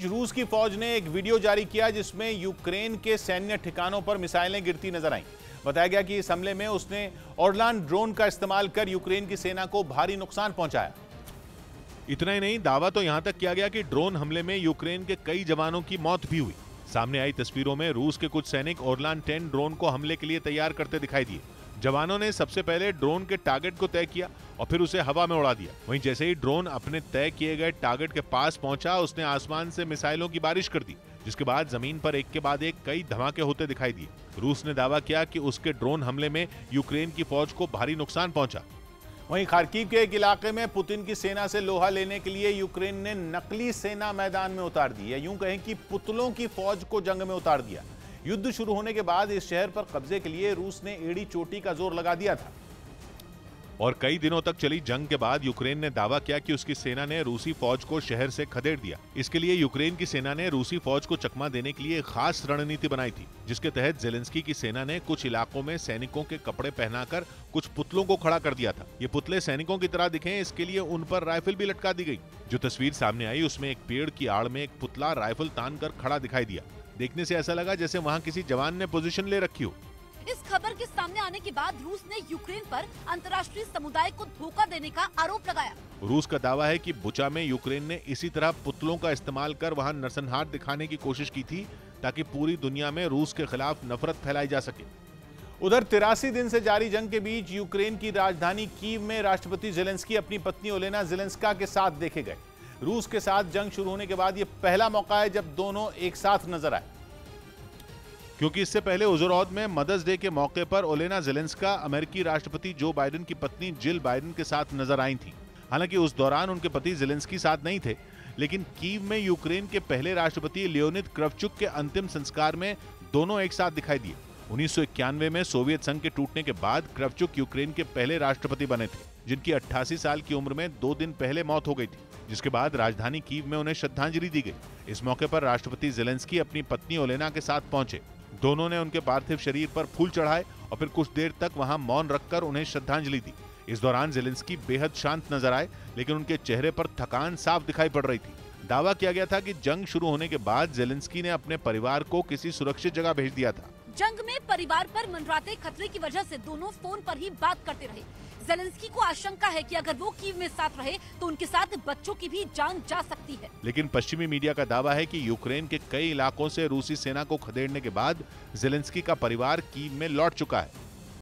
बीच रूस की फौज ने एक वीडियो जारी किया जिसमें यूक्रेन के सैन्य ठिकानों पर मिसाइलें गिरती नजर आईं। बताया गया कि इस हमले में उसने ओरलान ड्रोन का इस्तेमाल कर यूक्रेन की सेना को भारी नुकसान पहुंचाया। इतना ही नहीं, दावा तो यहां तक किया गया कि ड्रोन हमले में यूक्रेन के कई जवानों की मौत भी हुई। सामने आई तस्वीरों में रूस के कुछ सैनिक ओरलान 10 ड्रोन को हमले के लिए तैयार करते दिखाई दिए। जवानों ने सबसे पहले ड्रोन के टारगेट को तय किया और फिर उसे हवा में उड़ा दिया। वहीं जैसे ही ड्रोन अपने तय किए गए टारगेट के पास पहुंचा, उसने आसमान से मिसाइलों की बारिश कर दी, जिसके बाद जमीन पर एक के बाद एक कई धमाके होते दिखाई दिए। रूस ने दावा किया कि उसके ड्रोन हमले में यूक्रेन की फौज को भारी नुकसान पहुंचा। वहीं खार्किव के एक इलाके में पुतिन की सेना से लोहा लेने के लिए यूक्रेन ने नकली सेना मैदान में उतार दी है। यूं कहें कि पुतलों की फौज को जंग में उतार दिया। युद्ध शुरू होने के बाद इस शहर पर कब्जे के लिए रूस ने एड़ी चोटी का जोर लगा दिया था। और कई दिनों तक चली जंग के बाद यूक्रेन ने दावा किया कि उसकी सेना ने रूसी फौज को शहर से खदेड़ दिया। इसके लिए यूक्रेन की सेना ने रूसी फौज को चकमा देने के लिए एक खास रणनीति बनाई थी, जिसके तहत जेलेंस्की की सेना ने कुछ इलाकों में सैनिकों के कपड़े पहनाकर कुछ पुतलों को खड़ा कर दिया था। ये पुतले सैनिकों की तरह दिखें, इसके लिए उन पर राइफल भी लटका दी गई। जो तस्वीर सामने आई उसमें एक पेड़ की आड़ में एक पुतला राइफल तान कर खड़ा दिखाई दिया। देखने से ऐसा लगा जैसे वहाँ किसी जवान ने पोजीशन ले रखी हो। इस खबर के सामने आने के बाद रूस ने यूक्रेन पर अंतर्राष्ट्रीय समुदाय को धोखा देने का आरोप लगाया। रूस का दावा है कि बुचा में यूक्रेन ने इसी तरह पुतलों का इस्तेमाल कर वहां नरसंहार दिखाने की कोशिश की थी, ताकि पूरी दुनिया में रूस के खिलाफ नफरत फैलाई जा सके। उधर 83 दिन से जारी जंग के बीच यूक्रेन की राजधानी कीव में राष्ट्रपति जेलेंस्की अपनी पत्नी ओलेना जेलेंस्का के साथ देखे गए। रूस के साथ जंग शुरू होने के बाद यह पहला मौका है जब दोनों एक साथ नजर आए, क्योंकि इससे पहले उजरौद में मदर्स डे के मौके पर ओलेना जेलेंस्का अमेरिकी राष्ट्रपति जो बाइडेन की पत्नी जिल बाइडेन के साथ नजर आई थी। हालांकि उस दौरान उनके पति जेलेंस्की साथ नहीं थे, लेकिन कीव में यूक्रेन के पहले राष्ट्रपति लियोनिद क्रावचुक के अंतिम संस्कार में दोनों एक साथ दिखाई दिए। 1991 में सोवियत संघ के टूटने के बाद क्रावचुक यूक्रेन के पहले राष्ट्रपति बने थे, जिनकी 88 साल की उम्र में 2 दिन पहले मौत हो गई थी, जिसके बाद राजधानी कीव में उन्हें श्रद्धांजलि दी गई। इस मौके पर राष्ट्रपति जेलेंस्की अपनी पत्नी ओलेना के साथ पहुंचे। दोनों ने उनके पार्थिव शरीर पर फूल चढ़ाए और फिर कुछ देर तक वहां मौन रखकर उन्हें श्रद्धांजलि दी। इस दौरान जेलेंस्की बेहद शांत नजर आए, लेकिन उनके चेहरे पर थकान साफ दिखाई पड़ रही थी। दावा किया गया था कि जंग शुरू होने के बाद जेलेंस्की ने अपने परिवार को किसी सुरक्षित जगह भेज दिया था। जंग में परिवार पर मंडराते खतरे की वजह से दोनों फोन पर ही बात करते रहे। जेलेंस्की को आशंका है कि अगर वो कीव में साथ रहे तो उनके साथ बच्चों की भी जान जा सकती है। लेकिन पश्चिमी मीडिया का दावा है कि यूक्रेन के कई इलाकों से रूसी सेना को खदेड़ने के बाद जेलेंस्की का परिवार कीव में लौट चुका है।